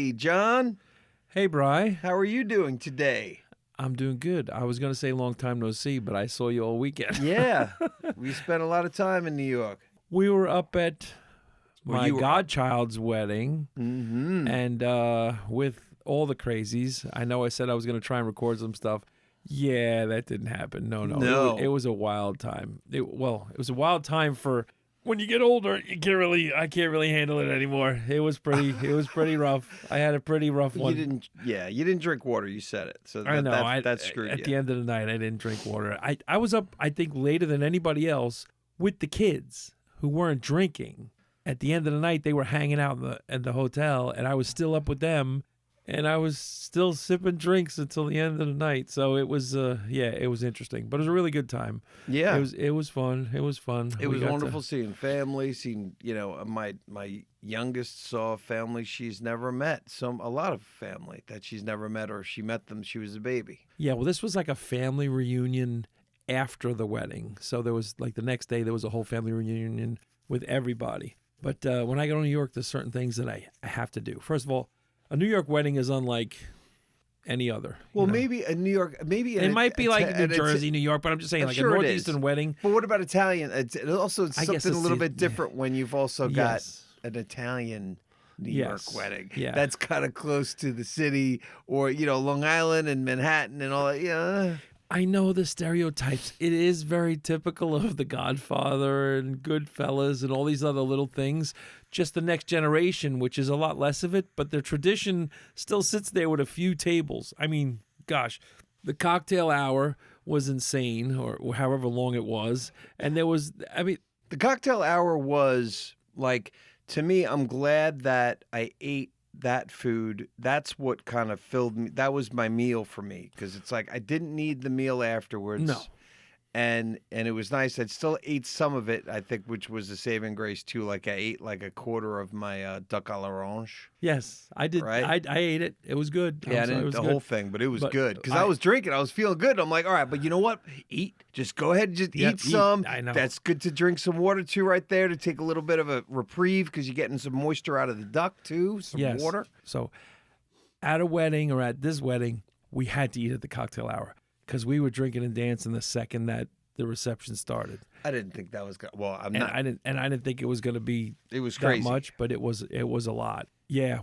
Hey, John. Hey, Bri. How are you doing today? I'm doing good. I was going to say long time no see, but I saw you all weekend. Yeah. We spent a lot of time in New York. We were up at Well, my you were up. godchild's wedding, Mm-hmm. and with all the crazies. I know I said I was going to try and record some stuff. Yeah, that didn't happen. No. No. It was a wild time. It was a wild time for when you get older. I can't really handle it anymore. It was pretty rough. I had a pretty rough one. You didn't drink water. You said it. So I know. that screwed At you. the end of the night, I didn't drink water. I was up, I think, later than anybody else with the kids who weren't drinking. At the end of the night, they were hanging out at the hotel, and I was still up with them, and I was still sipping drinks until the end of the night. So it was, it was interesting, but it was a really good time. Yeah. It was fun. It was fun. It was wonderful seeing family, seeing, my youngest saw a family she's never met, a lot of family that she's never met, or she met them, she was a baby. Yeah, well, this was like a family reunion after the wedding. So there was, like, the next day, there was a whole family reunion with everybody. But when I go to New York, there's certain things that I have to do. First of all, a New York wedding is unlike any other. Well, maybe a New York, It might be like New Jersey, New York, but I'm just saying, like, sure a it Northeastern is. wedding. But what about Italian? It's I guess something a little it's- bit different when you've also got Yes. an Italian New Yes. York wedding. Yeah. That's kind of close to the city, or, Long Island and Manhattan and all that. Yeah. I know the stereotypes. It is very typical of The Godfather and Goodfellas and all these other little things. Just the next generation, which is a lot less of it, but the tradition still sits there with a few tables. I mean, gosh, the cocktail hour was insane, or however long it was. And there was, The cocktail hour was like, to me, I'm glad that I ate that food. That's what kind of filled me. That was my meal for me, because it's like I didn't need the meal afterwards. No. And it was nice. I still ate some of it, I think, which was a saving grace too. Like I ate like a quarter of my duck à l'orange. yes, I did. Right? I ate it. It was good. Yeah, I I'm sorry, didn't it was the good. whole thing, but it was But good because I was drinking. I was feeling good. I'm like, all right, but you know what? Just go ahead and just Yep, eat some. I know. That's good to drink some water too, right there, to take a little bit of a reprieve, because you're getting some moisture out of the duck too. Some Yes. water. So at a wedding, or at this wedding, we had to eat at the cocktail hour because we were drinking and dancing the second that the reception started. I didn't think that was good. Well, I'm And not. I didn't think it was going to be It was that crazy. much, but it was a lot. Yeah,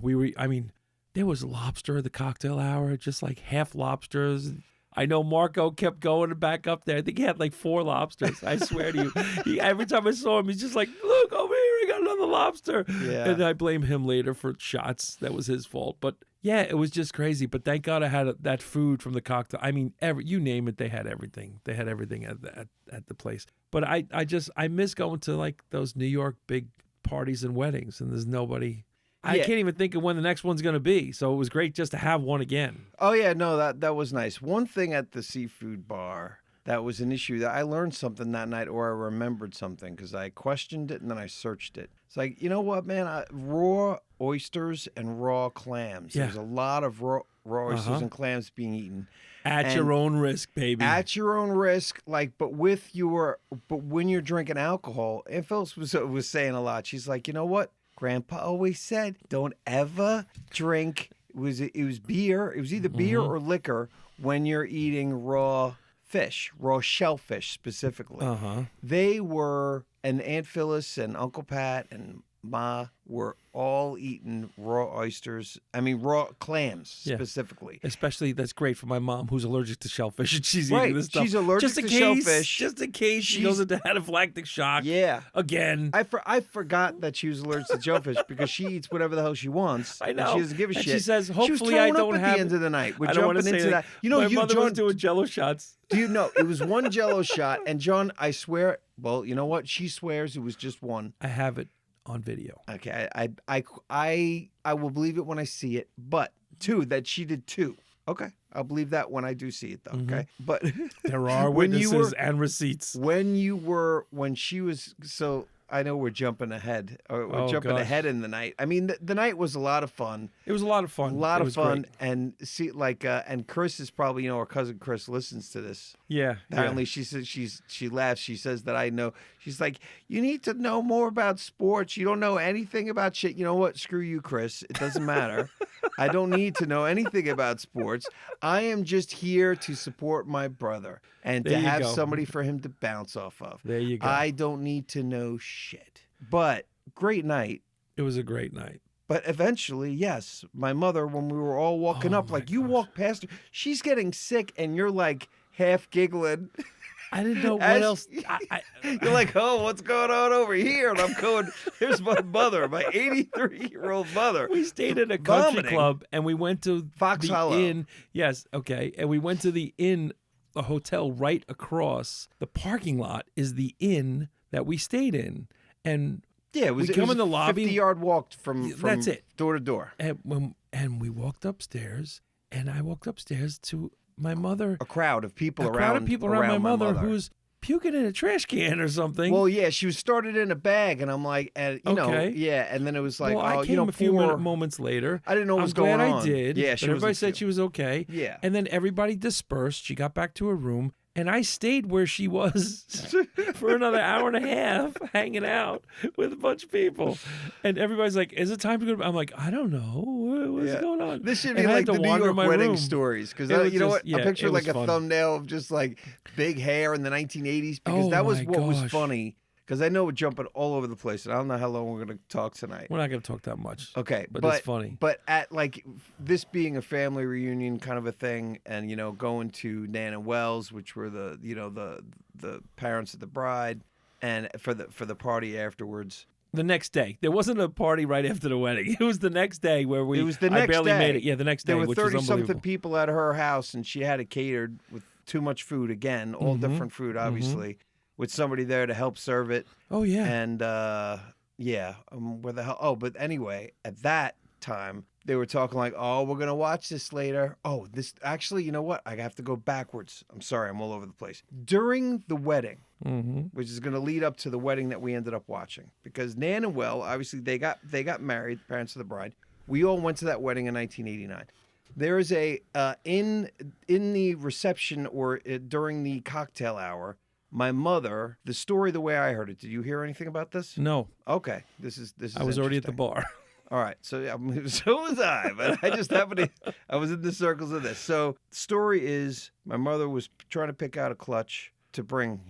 there was lobster at the cocktail hour, just like half lobsters. I know Marco kept going back up there. I think he had like 4 lobsters. I swear to you. Every time I saw him, he's just like, look over here, I got another lobster. Yeah. And I blame him later for shots. That was his fault. But yeah, it was just crazy. But thank God I had that food from the cocktail. I mean, you name it, they had everything. They had everything at the place. But I miss going to like those New York big parties and weddings, and there's nobody. I Yeah. can't even think of when the next one's going to be. So it was great just to have one again. Oh yeah, no, that was nice. One thing at the seafood bar that was an issue, that I learned something that night, or I remembered something, because I questioned it and then I searched it. It's like, you know what, man? Raw oysters and raw clams. Yeah. There's a lot of raw oysters Uh-huh. and clams being eaten. At And your own risk, baby. At your own risk, but when you're drinking alcohol, and Phyllis was saying a lot. She's like, you know what? Grandpa always said, don't ever drink. It was beer. It was either beer or liquor when you're eating raw fish, raw shellfish specifically. Uh-huh. They were, and Aunt Phyllis and Uncle Pat and Ma were all eating raw oysters. I mean, raw clams Yeah. specifically. Especially, that's great for my mom, who's allergic to shellfish, and she's Right, eating this stuff. she's allergic just in to case, shellfish. Just in case she goes into anaphylactic shock. Yeah. Again. I forgot that she was allergic to shellfish, because she eats whatever the hell she wants. I know. And she doesn't give a And shit. she says, she hopefully was I throwing don't up at have the end of the night. We're I don't want to jumping say into that. You know, my mother John, was doing Jello shots. do you know, it was one Jello shot, and John, I swear, well, you know what? She swears it was just one. I have it on video. Okay, I will believe it when I see it, but 2, that she did 2. Okay, I'll believe that when I do see it, though. Okay, but There are when witnesses you were- and receipts. when she was, so I know we're jumping ahead. Or we're Oh, jumping gosh. ahead in the night. I mean, the night was a lot of fun. It was a lot of A fun. lot It of was fun. great. And see, like, and Chris is probably, you know, our cousin Chris listens to this. Yeah. Apparently, she says she laughs. She says that I know. She's like, you need to know more about sports. You don't know anything about shit. You know what? Screw you, Chris. It doesn't matter. I don't need to know anything about sports. I am just here to support my brother and There to you have go. somebody for him to bounce off of. There you go. I don't need to know shit. But great night. It was a great night. But eventually, yes, my mother, when we were all walking Oh, up, my like you gosh. walk past her, she's getting sick, and you're like half giggling. I didn't know what As- else. You're like, oh, what's going on over here? And I'm going, here's my mother, my 83-year-old mother. We stayed at a country Vomiting. club and we went to Fox the Hollow. inn. Yes, okay. And we went to the inn, the hotel right across. The parking lot is the inn that we stayed in. And Yeah, it was, We it come was in the a lobby. 50-yard walk from That's it. door to door. and we walked upstairs, and I walked upstairs to my mother. A crowd of people A around crowd of people around my mother mother. who's puking in a trash can or something. Well, yeah, she was started in a bag, and I'm like, and you know, Okay. yeah, and then it was like, well, oh, I came you know, a few poor. moments later. I didn't know what was I'm glad going on. I did. Yeah, but she everybody wasn't said she was okay. Yeah. And then everybody dispersed. She got back to her room, and I stayed where she was for another hour and a half, hanging out with a bunch of people. And everybody's like, "Is it time to go?" I'm like, "I don't know. What's Yeah. going on?" This should be And I had like to the New wander York my wedding room. stories, because It was you know just- what? yeah, I picture it like was a fun. thumbnail of just like big hair in the 1980s, because Oh, that was my what was gosh. funny. Because I know we're jumping all over the place, and I don't know how long we're going to talk tonight. We're not going to talk that much. Okay, but it's funny. But at like this being a family reunion kind of a thing, and you know, going to Nan and Wells, which were the the parents of the bride, and for the party afterwards. The next day, there wasn't a party right after the wedding. It was the next day where It was the next I barely day. made it. Yeah, the next day, There were which was 30-something unbelievable. people at her house, and she had it catered with too much food again, all Mm-hmm. different food, obviously, with somebody there to help serve it. Oh yeah. And where the hell? Oh, but anyway, at that time they were talking like, "Oh, we're gonna watch this later." Oh, this actually, you know what? I have to go backwards. I'm sorry, I'm all over the place. During the wedding, Mm-hmm. which is gonna lead up to the wedding that we ended up watching, because Nan and Will, obviously, they got married, parents of the bride. We all went to that wedding in 1989. There is a in the reception or during the cocktail hour. My mother, the story the way I heard it. Did you hear anything about this? No, Okay, this is. I was already at the interesting. bar. All right, so so was I, but I just happened to. I was in the circles of this. So the story is, my mother was trying to pick out a clutch to bring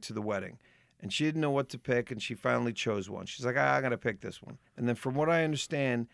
to the wedding, and she didn't know what to pick, and she finally chose one. She's like, I'm gonna pick this one. And then, from what I understand,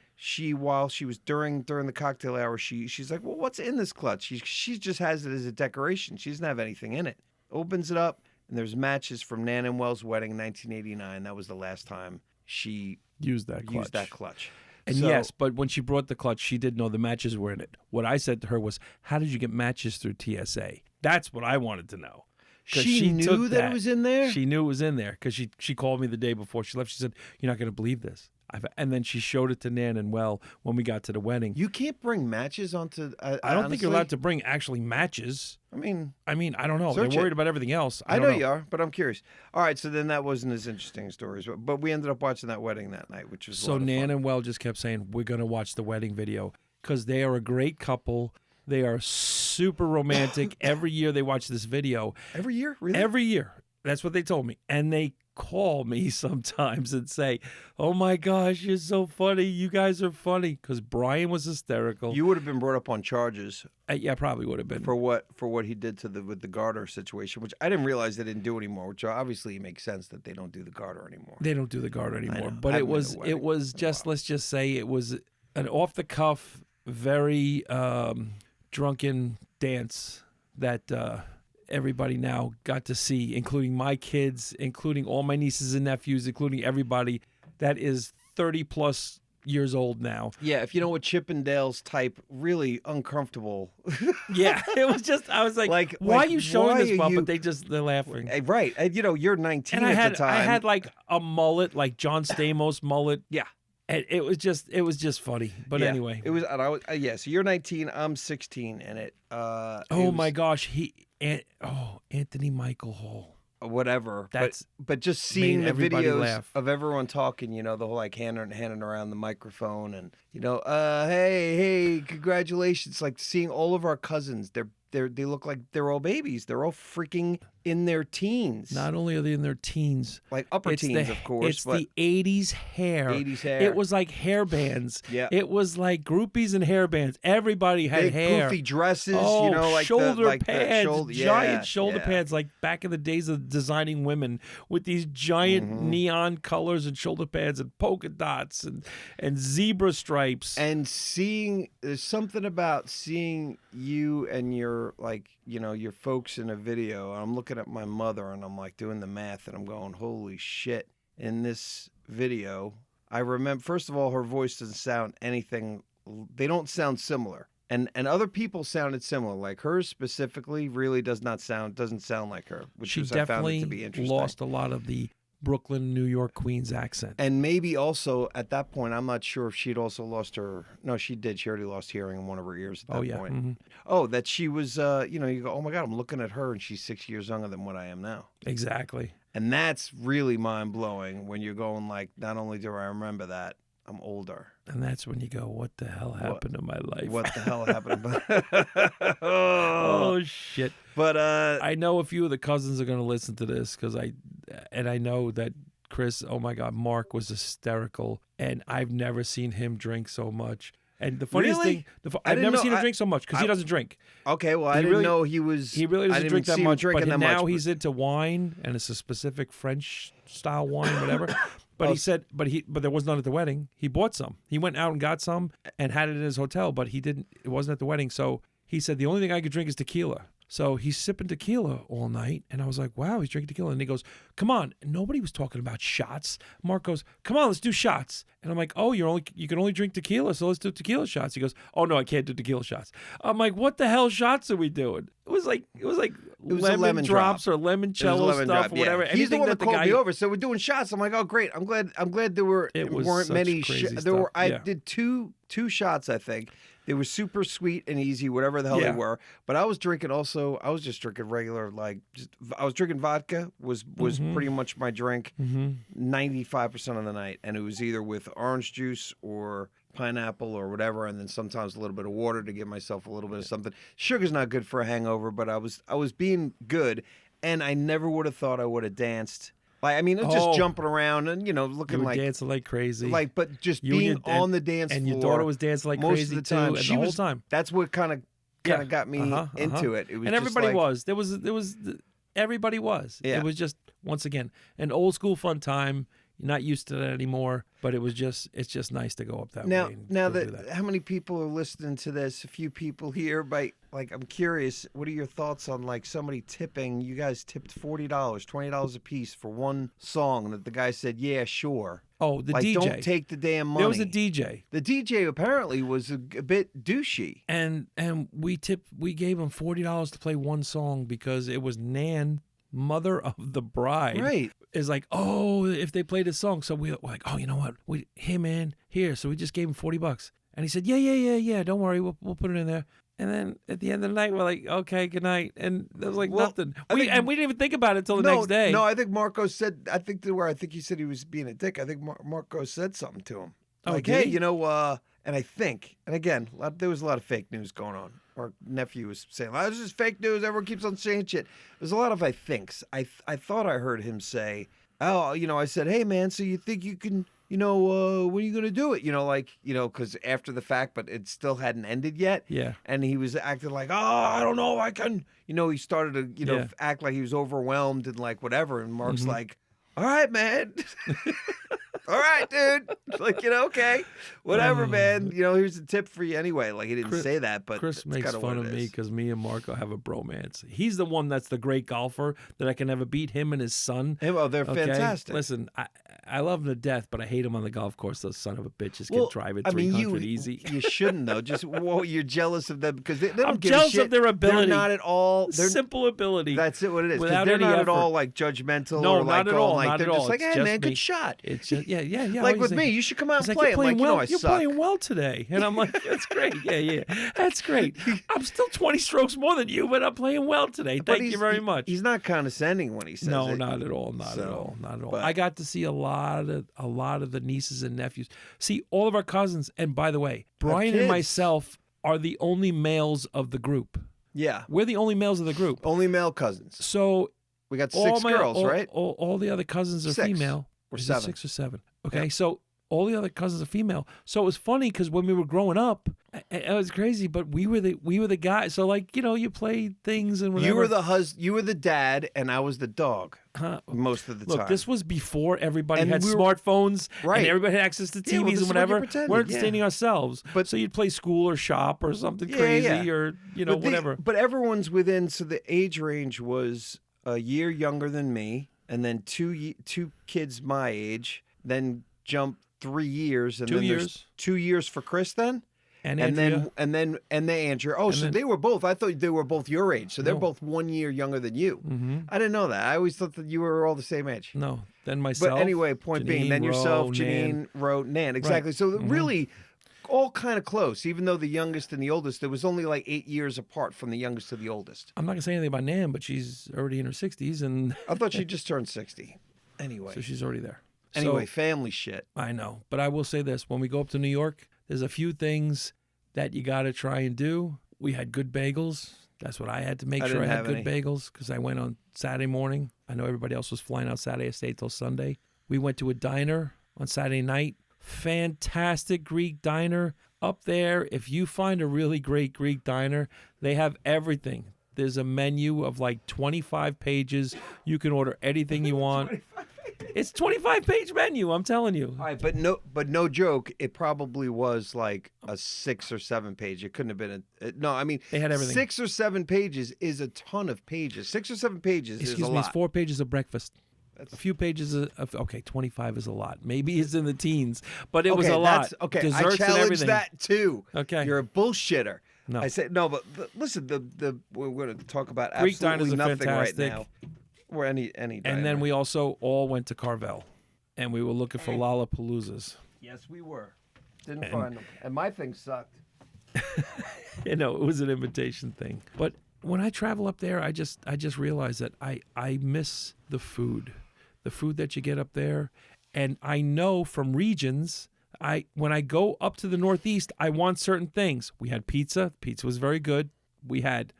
while she was during the cocktail hour, she's like, well, what's in this clutch? She just has it as a decoration. She doesn't have anything in it. Opens it up, and there's matches from Nan and Wells' wedding in 1989. That was the last time she Used that clutch. used that clutch. And So- yes, but when she brought the clutch, she did know the matches were in it. What I said to her was, "How did you get matches through TSA?" That's what I wanted to know. 'Cause She knew took that it was in there? She knew it was in there because she called me the day before she left. She said, "You're not going to believe this." And then she showed it to Nan and Well when we got to the wedding. You can't bring matches onto. I don't think you're allowed to bring actually matches. I mean, I don't know. Search They're worried it. about everything else. I don't know you are, but I'm curious. All right, so then that wasn't as interesting stories, but we ended up watching that wedding that night, which was a So lot of Nan fun. and Well just kept saying, "We're going to watch the wedding video," because they are a great couple. They are super romantic. Every year they watch this video. Every year, really? Every year. That's what they told me. And they call me sometimes and say, "Oh my gosh, you're so funny. You guys are funny." Because Brian was hysterical. You would have been brought up on charges Yeah, probably would have been. for what he did with the garter situation, which I didn't realize they didn't do anymore. Which obviously makes sense that they don't do the garter anymore. They don't do the garter anymore. know. But I it haven't been to was a wedding it was in a just while. let's just say it was an off the cuff, very drunken dance that everybody now got to see, including my kids, including all my nieces and nephews, including everybody that is 30 plus years old now. Yeah, if you know what Chippendales type, really uncomfortable. Yeah, it was just I was like, Like- why like, are you showing why this, are Mom? you- But they're laughing. Right, and you know you're 19 And at I the time. had like a mullet, like John Stamos mullet. Yeah. And it was just funny. But Yeah, anyway. it was. And I was yeah. So you're 19. I'm 16, and it. Oh my gosh, Anthony Michael Hall. whatever. That's but just seeing the everybody videos laugh. of everyone talking, the whole like handing around the microphone and hey, congratulations! Like seeing all of our cousins, they look like they're all babies. They're all freaking in their teens. Not only are they in their teens, like upper teens, of course. It's but the 80s hair. 80s hair. It was like hair bands. Yeah. It was like groupies and hair bands. Everybody had big hair. poofy dresses. Oh, like shoulder pads, giant yeah, shoulder pads, like back in the days of designing women with these giant neon colors and shoulder pads and polka dots and zebra stripes. And there's something about seeing you and your your folks in a video. I'm looking at my mother and I'm like doing the math and I'm going, holy shit. In this video, I remember, first of all, her voice doesn't sound anything, they don't sound similar. And other people sounded similar. Like hers specifically really doesn't sound like her, which I found it to be interesting. Lost a lot of the Brooklyn, New York, Queens accent. And maybe also at that point, I'm not sure if she'd also lost her. No, she did. She already lost hearing in one of her ears at that point. Mm-hmm. Oh, that she was, you go, oh my God, I'm looking at her and she's 6 years younger than what I am now. Exactly. And that's really mind blowing when you're going like, not only do I remember that, I'm older. And that's when you go, what the hell happened to my life? What the hell happened? Oh, shit. But I know a few of the cousins are going to listen to this because I know that Chris, oh my God, Mark was hysterical. And I've never seen him drink so much. And the funniest Really? thing, I've never seen him drink so much because he doesn't drink. Okay, well, I didn't know he was. He really doesn't drink that much. But that now much, he's into wine, and it's a specific French style wine, whatever. But he said, but there was none at the wedding. He bought some. He went out and got some and had it in his hotel, but he didn't. It wasn't at the wedding. So he said the only thing I could drink is tequila. So he's sipping tequila all night, and I was like, wow, he's drinking tequila. And he goes, come on. And nobody was talking about shots. Mark goes, come on, let's do shots. And I'm like, oh, you can only drink tequila, so let's do tequila shots. He goes, oh no, I can't do tequila shots. I'm like, what the hell shots are we doing? It was like lemon drops or limoncello stuff or whatever. Yeah. He's the one that called guy me over, so we're doing shots. I'm like, oh great, I'm glad there weren't many. I did two shots, I think. They were super sweet and easy, whatever the hell they were. But I was drinking also. I was just drinking regular, I was drinking vodka. Was pretty much my drink, 95% of the night, and it was either with orange juice or pineapple or whatever, and then sometimes a little bit of water to give myself a little bit of something. Sugar's not good for a hangover, but I was being good, and I never would have thought I would have danced. Just jumping around and looking like dancing like crazy. But just being on the dance floor. And your daughter was dancing like most crazy of the time. too, and the whole time. That's what kind of got me into it. It was, and everybody was. Everybody was. Yeah. It was just once again an old school fun time. You're not used to that anymore, but it's just nice to go up that way. Now how many people are listening to this? A few people here, but I'm curious, what are your thoughts on somebody tipping? You guys tipped $40, $20 a piece for one song that the guy said, yeah, sure. Oh, the DJ. Don't take the damn money. There was a DJ. The DJ apparently was a bit douchey. And we gave him $40 to play one song because it was Nan, mother of the bride. Right. Is like, oh, if they played this song. So we're like, oh, you know what? Hey, man, here. So we just gave him $40. And he said, yeah, don't worry. We'll put it in there. And then at the end of the night, we're like, okay, good night. And there was nothing. We didn't even think about it until the next day. No, I think Marco said, I think he said he was being a dick. I think Marco said something to him. Hey, and I think, and again, there was a lot of fake news going on. Our nephew was saying, this is fake news. Everyone keeps on saying shit. There's a lot of I thinks. I thought I heard him say, I said, hey, man, so you think you can, when are you going to do it? Because after the fact, but it still hadn't ended yet. Yeah. And he was acting like, I don't know, I can, he started to, act like he was overwhelmed and whatever. And Mark's like, all right, man. All right, dude. Okay, whatever, man. Here's a tip for you anyway. He didn't say that, but Chris makes fun of me because me and Marco have a bromance. He's the one that's the great golfer that I can never beat. Him and his son. They're fantastic. Listen, I love him to death, but I hate him on the golf course. Those son of a bitches can drive it 300 easy. You shouldn't though. Just you're jealous of them because they don't I'm give a jealous shit. of their ability. They're not at all. They're simple ability. That's it. What it is. 'Cause Without they're any not effort. at all like judgmental. No, or not like at all all. like Not they're at just all. like, It's hey just man, me. good shot. It's just, yeah. Like with me, you should come out and play. I'm like, well. I You're suck. playing well today, and I'm like, that's great. Yeah, that's great. I'm still 20 strokes more than you, but I'm playing well today. But Thank you very much. He's not condescending when he says No, it. not at all. Not at all. But- I got to see a lot of the nieces and nephews. See, all of our cousins, and by the way, Brian and kids. myself are the only males of the group. Yeah. We're the only males of the group. Only male cousins. So We got six girls, right? All the other cousins are Six. female. Or Is it seven. 6 or 7? Okay, Yeah. so all the other cousins are female. So it was funny because when we were growing up, it was crazy. But we were the guys. So like you played things and whatever. You were the dad, and I was the dog most of the time. Look, this was before everybody And had we were- smartphones, Right. and everybody had access to TVs Yeah, well, this and is what you're whatever. pretending, We're yeah. entertaining ourselves. But- So you'd play school or shop or something Yeah, crazy yeah. or whatever. But everyone's within. So the age range was a year younger than me, and then two kids my age. Then jump 3 years, and 2 then years. there's 2 years for Chris. Then. And And Andrea, then Andrew. Oh, so then- they were both. I thought they were both your age. So they're No. both 1 year younger than you. Mm-hmm. I didn't know that. I always thought that you were all the same age. no, then myself. But anyway, point being, Janine, then yourself, Ro, Janine, Nan. Ro, Nan. Exactly. So really, all kind of close. Even though the youngest and the oldest, there was only like 8 years apart from the youngest to the oldest. I'm not gonna say anything about Nan, but she's already in her 60s, and I thought she just turned 60. Anyway. so she's already there. Anyway, So, family shit. I know, but I will say this: when we go up to New York, there's a few things that you got to try and do. We had good bagels. That's what I had to make I sure I didn't had have good bagels because I went on Saturday morning. I know everybody else was flying out Saturday. I stayed till Sunday. We went to a diner on Saturday night. Fantastic Greek diner up there. If you find a really great Greek diner, they have everything. There's a menu of like 25 pages. You can order anything you want. It's 25-page menu, I'm telling you. All right, but no joke. It probably was like a 6 or 7 page. It couldn't have been no. I mean, They had everything. 6 or 7 pages is a ton of pages. 6 or 7 pages is Excuse a me, it's lot. 4 pages of breakfast. A few pages of okay, 25 is a lot. Maybe it's in the teens, but it was a lot. Okay, Desserts I and challenge everything. that too. Okay. You're a bullshitter. No. I said no, but listen, we're going to talk about Greek diners absolutely are nothing right fantastic. now. Or any diner. And then we also all went to Carvel, and we were looking for Lollapaloozas. Yes, we were. Didn't find them, and my thing sucked. It was an invitation thing. But when I travel up there, I just realize that I miss the food that you get up there, and I know from regions. When I go up to the Northeast, I want certain things. We had pizza. Pizza was very good. We had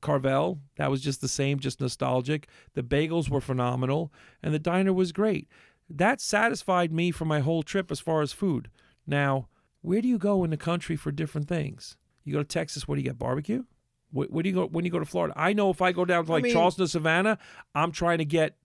Carvel. That was just the same, just nostalgic. The bagels were phenomenal, and the diner was great. That satisfied me for my whole trip as far as food. Now, where do you go in the country for different things? You go to Texas, what do you get? Barbecue? Where do you go when you go to Florida? I know if I go down to Charleston or Savannah, I'm trying to get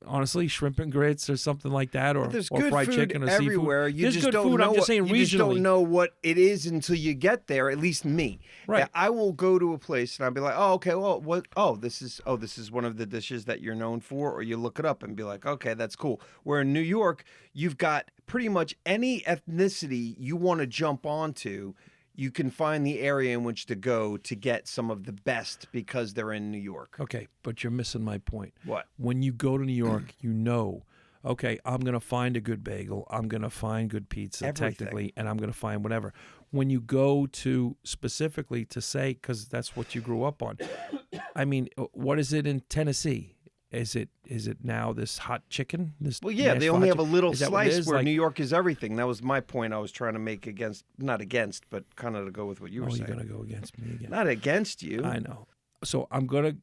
honestly, shrimp and grits or something like that, or There's good fried food chicken or everywhere. seafood. You There's just good don't food. know I'm just saying you regionally. just don't know what it is until you get there. At least me. Right. Yeah, I will go to a place and I'll be like, oh, okay, well, what? Oh, this is one of the dishes that you're known for, or you look it up and be like, okay, that's cool. Where in New York, you've got pretty much any ethnicity you want to jump onto. You can find the area in which to go to get some of the best because they're in New York. Okay, but you're missing my point. What? When you go to New York, you know, okay, I'm going to find a good bagel. I'm going to find good pizza, Everything. technically, and I'm going to find whatever. When you go to specifically to say, because that's what you grew up on, I mean, what is it in Tennessee? Is it now this hot chicken? Well, yeah, they only have a little slice where like, New York is everything. That was my point I was trying to make not against, but kind of to go with what you were saying. You're going to go against me again. Not against you. I know. So I'm gonna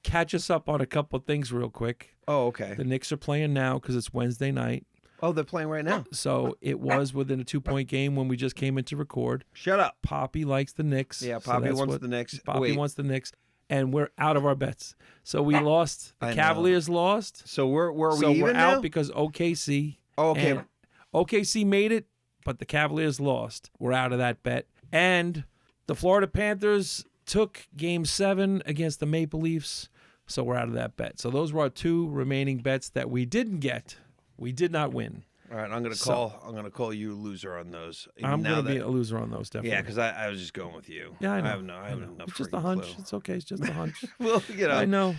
catch us up on a couple of things real quick. Oh, okay. The Knicks are playing now because it's Wednesday night. Oh, they're playing right now. So it was within a 2-point game when we just came in to record. Shut up. Poppy likes the Knicks. Yeah, so Poppy that's wants what- the Knicks. Poppy Wait. wants the Knicks, and we're out of our bets. So we lost. The I know. Cavaliers lost. So we're So we we're even out now? because OKC. Oh, okay. and OKC made it, but the Cavaliers lost. We're out of that bet. And the Florida Panthers took Game 7 against the Maple Leafs, so we're out of that bet. So those were our 2 remaining bets that we didn't get. We did not win. All right, I'm gonna call you a loser on those. I'm going to be a loser on those, definitely. Yeah, because I was just going with you. Yeah, I know. I have enough. It's just a freaking hunch. clue. It's okay. It's just a hunch. Well, I know.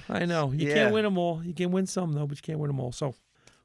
You can't win them all. You can win some, though, but you can't win them all. So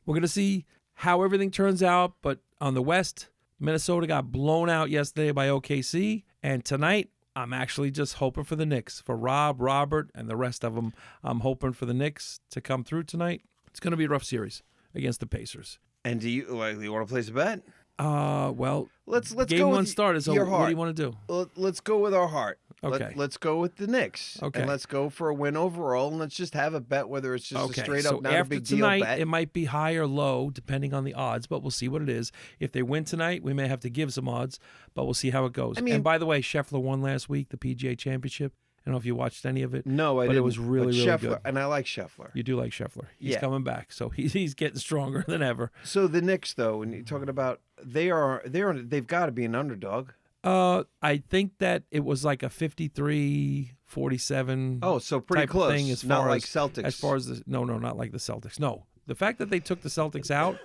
we're going to see how everything turns out. But on the West, Minnesota got blown out yesterday by OKC. And tonight, I'm actually just hoping for the Knicks. For Rob, Robert, and the rest of them, I'm hoping for the Knicks to come through tonight. It's going to be a rough series against the Pacers. And do you want to place a bet? Well, let's game go one with started. So your what heart. do you want to do? Let's go with our heart. Okay. Let's go with the Knicks. Okay. And let's go for a win overall, and let's just have a bet whether it's just a straight up so not a after big deal tonight, bet. it might be high or low depending on the odds, but we'll see what it is. If they win tonight, we may have to give some odds, but we'll see how it goes. I mean, and by the way, Scheffler won last week, the PGA Championship. I don't know if you watched any of it. No, I but didn't. It was really Scheffler, good. and I like Scheffler. You do like Scheffler. He's Yeah. coming back, so he's getting stronger than ever. So the Knicks, though, when you're talking about they've got to be an underdog. I think that it was like a 53-47. Oh, so pretty type close. Thing as not far like as, Celtics. As far as no, not like the Celtics. No, the fact that they took the Celtics out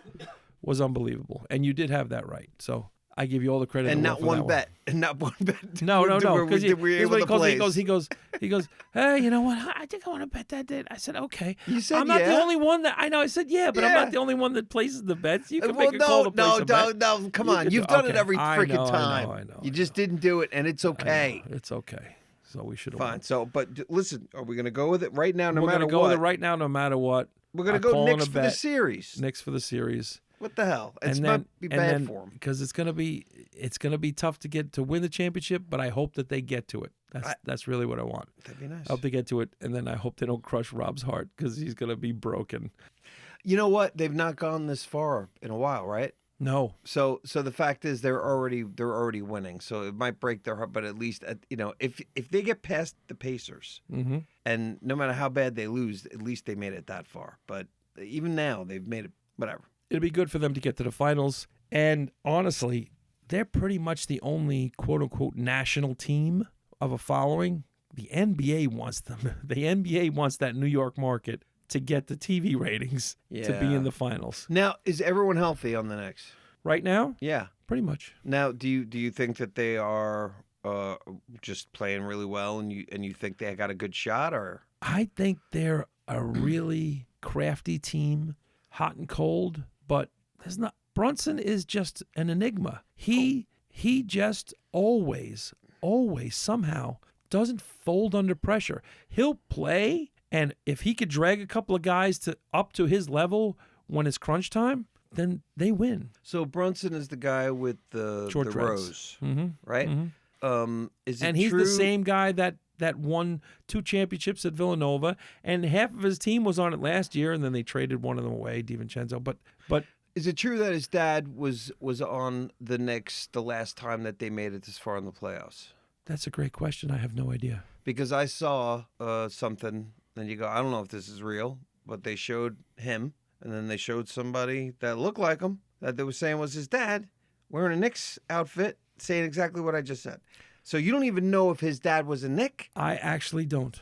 was unbelievable, and you did have that right. So I give you all the credit. and in the not world for one that bet. And not one bet. No. Because we were able to place. He goes, hey, you know what? I think I want to bet that. I said, okay. You said I'm not yeah. the only one that I know. I said, yeah, but I'm Yeah. not the only one that places the bets. You can make a call to place a bet. No, come You on. can You've do- done it okay. every I freaking know, time. I know. You just didn't do it, and it's okay. It's okay. So we should have Fine. won. So, but listen, are we going to go with it right now, no We're matter gonna go what? with it right now, no matter what. We're going I'm to go calling Knicks a for the bet. series. Knicks for the series. What the hell? It's and might then, be and bad then, for them. because it's gonna be tough to win the championship, but I hope that they get to it. That's really what I want. That'd be nice. I hope they get to it, and then I hope they don't crush Rob's heart because he's gonna be broken. You know what? They've not gone this far in a while, right? No, So the fact is they're already winning. So it might break their heart, but at least if they get past the Pacers, mm-hmm. and no matter how bad they lose, at least they made it that far. But even now, they've made it. Whatever. It'd be good for them to get to the finals. And honestly, they're pretty much the only quote-unquote national team of a following. The NBA wants them. The NBA wants that New York market to get the TV ratings to be in the finals. Now, is everyone healthy on the Knicks? Right now, Yeah. pretty much. Now, do you think that they are just playing really well, and you think they got a good shot, or? I think they're a really crafty team, hot and cold, but there's not. Brunson is just an enigma. He just always somehow doesn't fold under pressure. He'll play, and if he could drag a couple of guys up to his level when it's crunch time, then they win. So Brunson is the guy with the Short dreads. rose, Mm-hmm. right? Mm-hmm. Is it And he's true? the same guy that won 2 championships at Villanova, and half of his team was on it last year, and then they traded one of them away, DiVincenzo. But Is it true that his dad was on the Knicks the last time that they made it this far in the playoffs? that's a great question. I have no idea. Because I saw something, and you go, I don't know if this is real, but they showed him, and then they showed somebody that looked like him, that they were saying was his dad, wearing a Knicks outfit, saying exactly what I just said. So you don't even know if his dad was a Knick? I actually don't.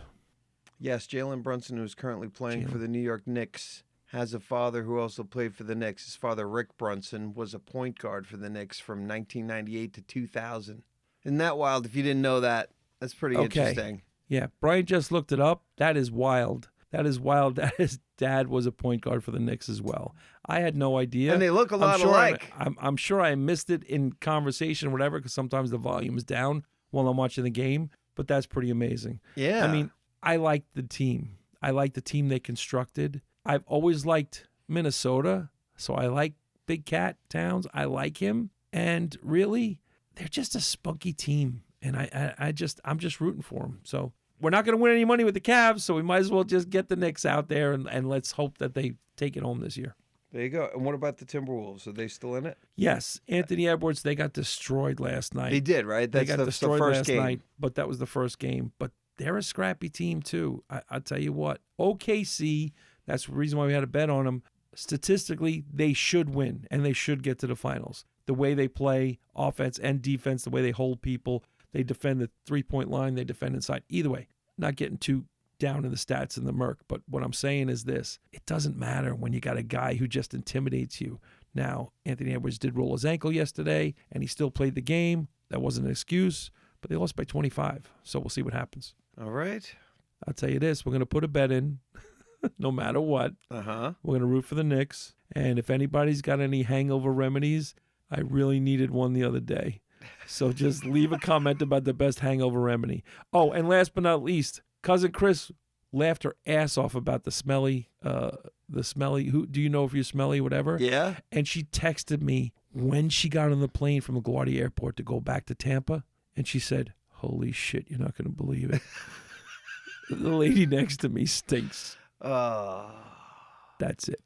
Yes, Jalen Brunson, who's currently playing for the New York Knicks, has a father who also played for the Knicks. His father, Rick Brunson, was a point guard for the Knicks from 1998 to 2000. Isn't that wild? If you didn't know that, that's pretty interesting. Yeah, Brian just looked it up. That is wild. That is wild that his dad was a point guard for the Knicks as well. I had no idea. And they look a lot sure alike. I'm sure I missed it in conversation or whatever, because sometimes the volume is down while I'm watching the game, but that's pretty amazing. Yeah. I mean, I like the team. I like the team they constructed. I've always liked Minnesota, so I like Big Cat Towns. I like him. And really, they're just a spunky team. And I'm just rooting for them. So we're not going to win any money with the Cavs, so we might as well just get the Knicks out there and let's hope that they take it home this year. There you go. And what about the Timberwolves? Are they still in it? Yes, Anthony Edwards, they got destroyed last night. They did, right? That's they got destroyed the first last game. night, but that was the first game. But they're a scrappy team, too. I'll tell you what. OKC, that's the reason why we had a bet on them. Statistically, they should win, and they should get to the finals. The way they play offense and defense, the way they hold people, they defend the three-point line, they defend inside. Either way, not getting too down in the stats in the Merc. But what I'm saying is this. It doesn't matter when you got a guy who just intimidates you. Now, Anthony Edwards did roll his ankle yesterday, and he still played the game. That wasn't an excuse, but they lost by 25. So we'll see what happens. All right. I'll tell you this. We're going to put a bet in, no matter what. Uh-huh. We're going to root for the Knicks. And if anybody's got any hangover remedies, I really needed one the other day. So just leave a comment about the best hangover remedy. Oh, and last but not least, Cousin Chris laughed her ass off about the smelly, who do you know if you're smelly, whatever? Yeah. And she texted me when she got on the plane from LaGuardia Airport to go back to Tampa. And she said, holy shit, you're not going to believe it. The lady next to me stinks. That's it.